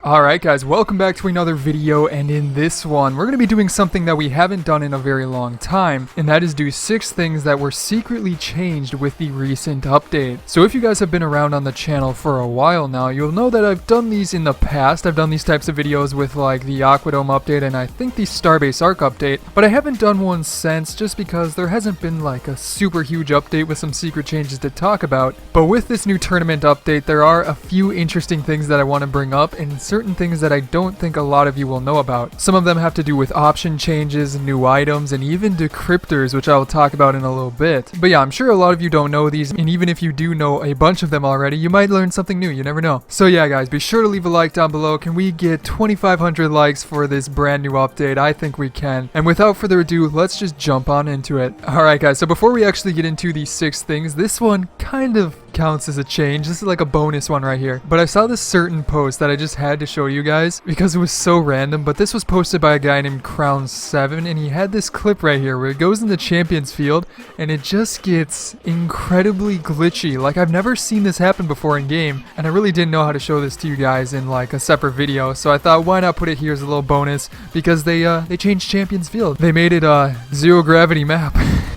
Alright guys, welcome back to another video, and in this one, we're going to be doing something that we haven't done in a very long time, and that is do 6 things that were secretly changed with the recent update. So if you guys have been around on the channel for a while now, you'll know that I've done these in the past. I've done these types of videos with like the Aquadome update and I think the Starbase Arc update, but I haven't done one since just because there hasn't been like a super huge update with some secret changes to talk about. But with this new tournament update, there are a few interesting things that I want to bring up, and certain things that I don't think a lot of you will know about. Some of them have to do with option changes, new items, and even decryptors, which I will talk about in a little bit. But yeah, I'm sure a lot of you don't know these, and even if you do know a bunch of them already, you might learn something new, you never know. So yeah guys, be sure to leave a like down below. Can we get 2,500 likes for this brand new update? I think we can. And without further ado, let's just jump on into it. Alright guys, so before we actually get into these 6 things, this one kind of counts as a change. This is like a bonus one right here. But I saw this certain post that I just had to show you guys because it was so random, but this was posted by a guy named Crown7, and he had this clip right here where it goes in the champions field and it just gets incredibly glitchy. Like, I've never seen this happen before in game, and I really didn't know how to show this to you guys in like a separate video, so I thought why not put it here as a little bonus, because they changed champions field. They made it a zero gravity map.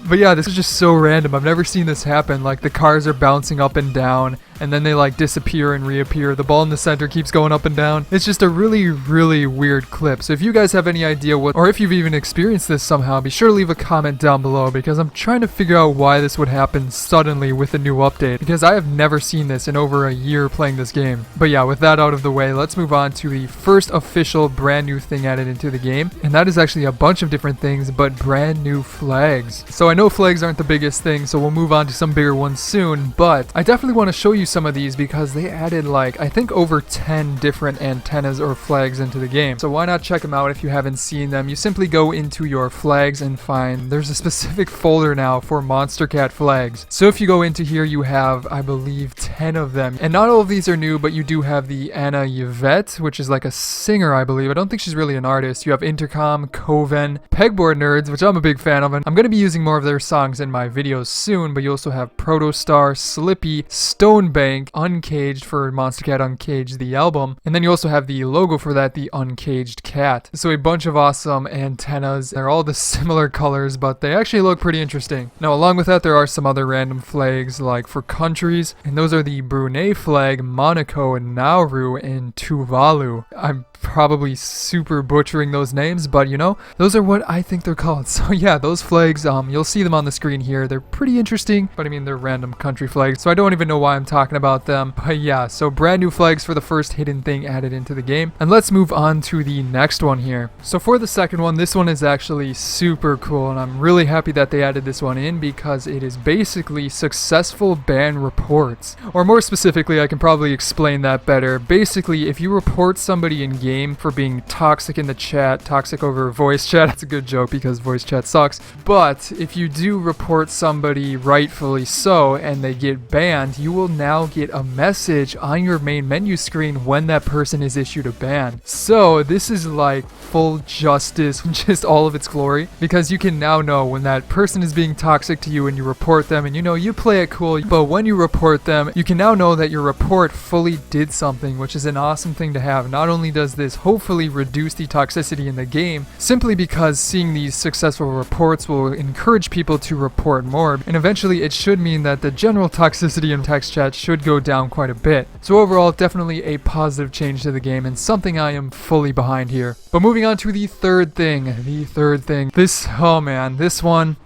But yeah, this is just so random. I've never seen this happen. Like, the cars are bouncing up and down, and then they like disappear and reappear. The ball in the center keeps going up and down. It's just a really weird clip. So if you guys have any idea what, or if you've even experienced this somehow, be sure to leave a comment down below, because I'm trying to figure out why this would happen suddenly with a new update, because I have never seen this in over a year playing this game. But yeah, with that out of the way, let's move on to the first official brand new thing added into the game, and that is actually a bunch of different things, but brand new flags. So I know flags aren't the biggest thing, so we'll move on to some bigger ones soon, but I definitely want to show you some of these because they added like, I think over 10 different antennas or flags into the game. So why not check them out if you haven't seen them? You simply go into your flags and find, there's a specific folder now for monstercat flags. So if you go into here, you have, I believe, 10 of them. And not all of these are new, but you do have the Anna Yvette, which is like a singer, I believe. I don't think she's really an artist. You have Intercom, Coven, Pegboard Nerds, which I'm a big fan of, and I'm going to be using more of their songs in my videos soon. But you also have Protostar, Slippy, Stonebank, Uncaged for Monstercat Uncaged, the album, and then you also have the logo for that, the Uncaged Cat. So a bunch of awesome antennas. They're all the similar colors, but they actually look pretty interesting. Now along with that, there are some other random flags like for countries, and those are the Brunei flag, Monaco, Nauru, and Tuvalu. I'm probably super butchering those names, but you know, those are what I think they're called. So yeah, those flags, you'll see them on the screen here. They're pretty interesting, but I mean, they're random country flags, so I don't even know why I'm talking about them. But yeah, so brand new flags for the first hidden thing added into the game. And let's move on to the next one here. So for the second one, this one is actually super cool, and I'm really happy that they added this one in because it is basically successful ban reports. Or more specifically, I can probably explain that better. Basically, if you report somebody in game for being toxic in the chat, toxic over voice chat, that's a good joke because voice chat sucks, but if you do report somebody rightfully so and they get banned, you will now get a message on your main menu screen when that person is issued a ban. So this is like full justice, just all of its glory, because you can now know when that person is being toxic to you and you report them, and you know, you play it cool, but when you report them, you can now know that your report fully did something, which is an awesome thing to have. Not only does this hopefully reduce the toxicity in the game, simply because seeing these successful reports will encourage people to report more, and eventually it should mean that the general toxicity in text chat should go down quite a bit. So overall, definitely a positive change to the game, and something I am fully behind here. But moving on to the third thing. This, oh man, this one,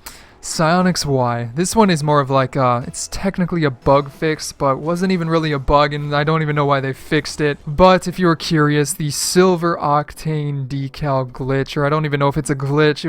Psionics Y. This one is more of like it's technically a bug fix, but wasn't even really a bug, and I don't even know why they fixed it. But if you were curious, the silver octane decal glitch, or I don't even know if it's a glitch,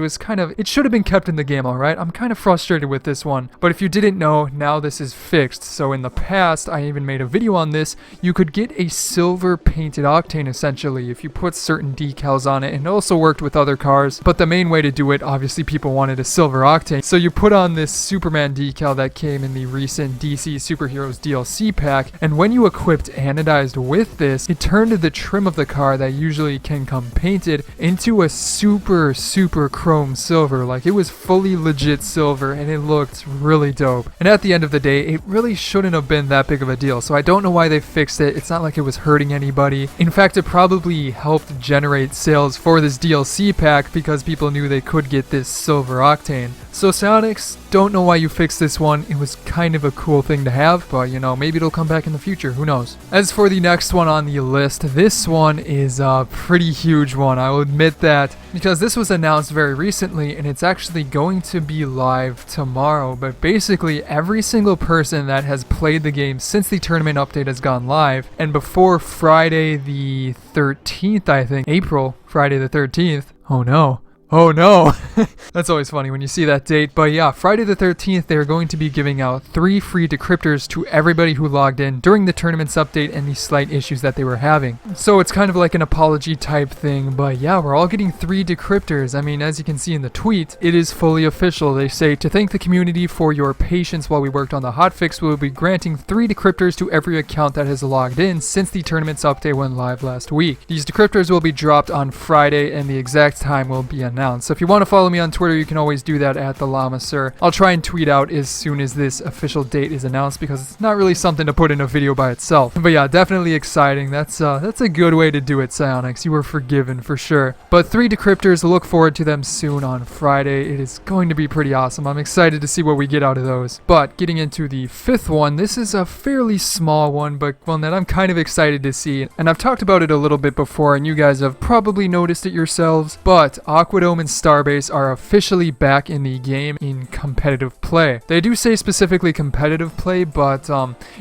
it should have been kept in the game, alright? I'm kind of frustrated with this one. But if you didn't know, now this is fixed. So in the past, I even made a video on this, you could get a silver painted octane essentially if you put certain decals on it, and it also worked with other cars. But the main way to do it, obviously people wanted a silver octane, so you you put on this Superman decal that came in the recent DC Superheroes DLC pack, and when you equipped anodized with this, it turned the trim of the car that usually can come painted into a super chrome silver. Like, it was fully legit silver, and it looked really dope. And at the end of the day, it really shouldn't have been that big of a deal, so I don't know why they fixed it. It's not like it was hurting anybody. In fact, it probably helped generate sales for this DLC pack because people knew they could get this silver octane. So Sonics, don't know why you fixed this one. It was kind of a cool thing to have, but you know, maybe it'll come back in the future, who knows. As for the next one on the list, this one is a pretty huge one, I will admit that, because this was announced very recently and it's actually going to be live tomorrow. But basically every single person that has played the game since the tournament update has gone live, and before Friday the 13th, I think, Friday the 13th, oh no, that's always funny when you see that date. But yeah, Friday the 13th, they're going to be giving out 3 free decryptors to everybody who logged in during the tournament's update and the slight issues that they were having. So it's kind of like an apology type thing, but yeah, we're all getting 3 decryptors. I mean, as you can see in the tweet, it is fully official. They say, to thank the community for your patience while we worked on the hotfix, we will be granting 3 decryptors to every account that has logged in since the tournament's update went live last week. These decryptors will be dropped on Friday and the exact time will be announced. So if you want to follow me on Twitter, you can always do that at the Llama Sir. I'll try and tweet out as soon as this official date is announced because it's not really something to put in a video by itself. But yeah, definitely exciting. That's a good way to do it, Psionics. You were forgiven for sure. But 3 decryptors, look forward to them soon on Friday. It is going to be pretty awesome. I'm excited to see what we get out of those. But getting into the 5th one, this is a fairly small one, but one that I'm kind of excited to see. And I've talked about it a little bit before, and you guys have probably noticed it yourselves. But Aquadome and Starbase are officially back in the game in competitive play. They do say specifically competitive play, but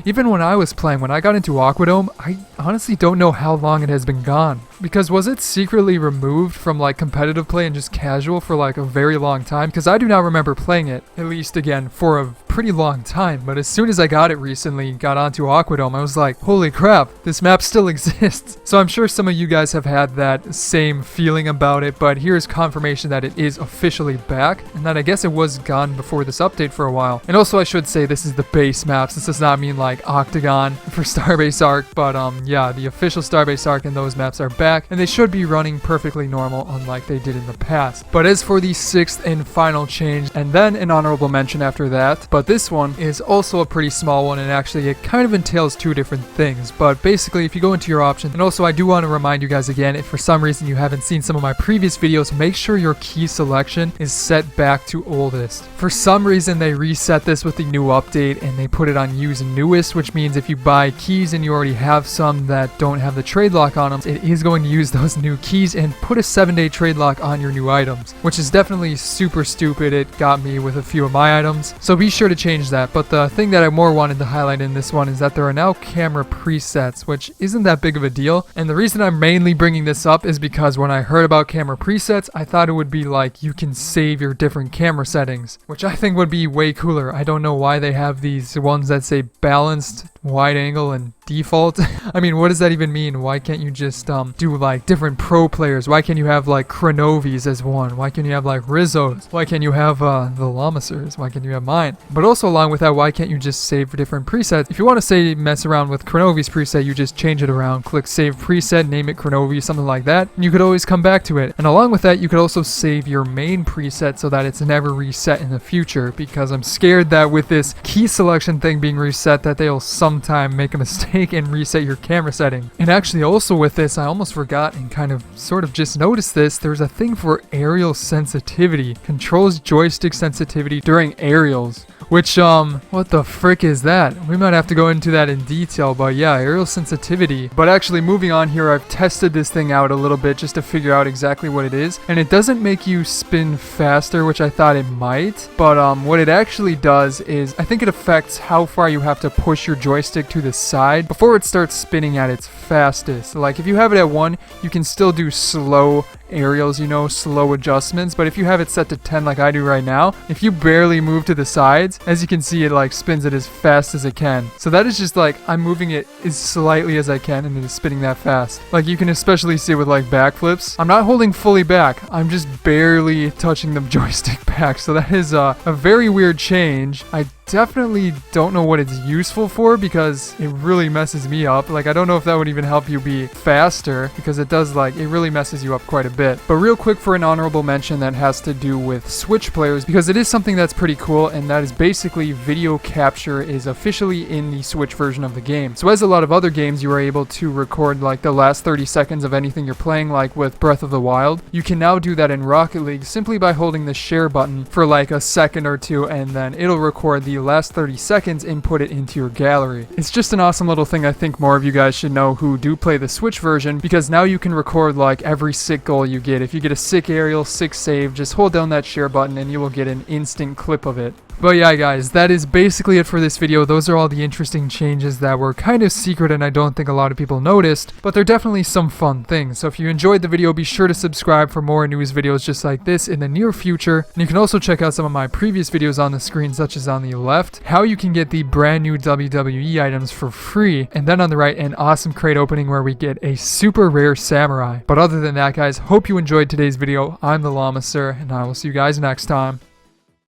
even when I was playing, when I got into Aquadome, I honestly don't know how long it has been gone. Because was it secretly removed from like competitive play and just casual for like a very long time? Because I do not remember playing it, at least again, for a pretty long time. But as soon as I got it recently, got onto Aquadome, I was like, holy crap, this map still exists. So I'm sure some of you guys have had that same feeling about it, but here's confirmation that it is officially back, and that I guess it was gone before this update for a while. And also I should say this is the base maps. This does not mean like Octagon for Starbase Arc, but yeah, the official Starbase Arc and those maps are back, and they should be running perfectly normal unlike they did in the past. But as for the 6th and final change, and then an honorable mention after that, but this one is also a pretty small one, and actually it kind of entails 2 different things. But basically, if you go into your options, and also I do want to remind you guys again, if for some reason you haven't seen some of my previous videos, make sure your key selection is set back to oldest. For some reason they reset this with the new update and they put it on use newest, which means if you buy keys and you already have some that don't have the trade lock on them, it is going to use those new keys and put a 7-day trade lock on your new items, which is definitely super stupid. It got me with a few of my items, so be sure to change that. But the thing that I more wanted to highlight in this one is that there are now camera presets, which isn't that big of a deal. And the reason I'm mainly bringing this up is because when I heard about camera presets, I thought it would be like you can save your different camera settings, which I think would be way cooler. I don't know why they have these ones that say balanced, wide angle, and default. I mean, what does that even mean? Why can't you just do like different pro players? Why can't you have like Cronovis as one? Why can't you have like Rizzos? Why can't you have the Lamasers? Why can't you have mine? But also along with that, why can't you just save for different presets? If you want to say mess around with Cronovis preset, you just change it around, click save preset, name it Cronovis, something like that, and you could always come back to it. And along with that, you could also save your main preset so that it's never reset in the future, because I'm scared that with this key selection thing being reset that they'll sometime make a mistake and reset your camera setting. And actually also with this, I almost forgot and kind of sort of just noticed this, there's a thing for aerial sensitivity. Controls joystick sensitivity during aerials. Which, what the frick is that? We might have to go into that in detail, but yeah, aerial sensitivity. But actually, moving on here, I've tested this thing out a little bit just to figure out exactly what it is. And it doesn't make you spin faster, which I thought it might. But what it actually does is, I think it affects how far you have to push your joystick to the side side before it starts spinning at its fastest. Like if you have it at 1, you can still do slow aerials, you know, slow adjustments, but if you have it set to 10 like I do right now, if you barely move to the sides, as you can see, it like spins it as fast as it can. So that is just like I'm moving it as slightly as I can and it is spinning that fast. Like you can especially see with like backflips, I'm not holding fully back, I'm just barely touching the joystick back. So that is a very weird change. I definitely don't know what it's useful for because it really messes me up. Like I don't know if that would even help you be faster because it does, like, it really messes you up quite a bit. But real quick, for an honorable mention that has to do with Switch players, because it is something that's pretty cool, and that is basically video capture is officially in the Switch version of the game. So as a lot of other games, you are able to record like the last 30 seconds of anything you're playing, like with Breath of the Wild. You can now do that in Rocket League simply by holding the share button for like a second or two, and then it'll record the last 30 seconds and put it into your gallery. It's just an awesome little thing I think more of you guys should know who do play the Switch version, because now you can record like every sick goal you get. If you get a sick aerial, sick save, just hold down that share button and you will get an instant clip of it. But yeah guys, that is basically it for this video. Those are all the interesting changes that were kind of secret and I don't think a lot of people noticed, but they're definitely some fun things. So if you enjoyed the video, be sure to subscribe for more news videos just like this in the near future. And you can also check out some of my previous videos on the screen, such as on the left, how you can get the brand new WWE items for free, and then on the right, an awesome crate opening where we get a super rare samurai. But other than that guys, hope you enjoyed today's video. I'm the Llama Sir, and I will see you guys next time.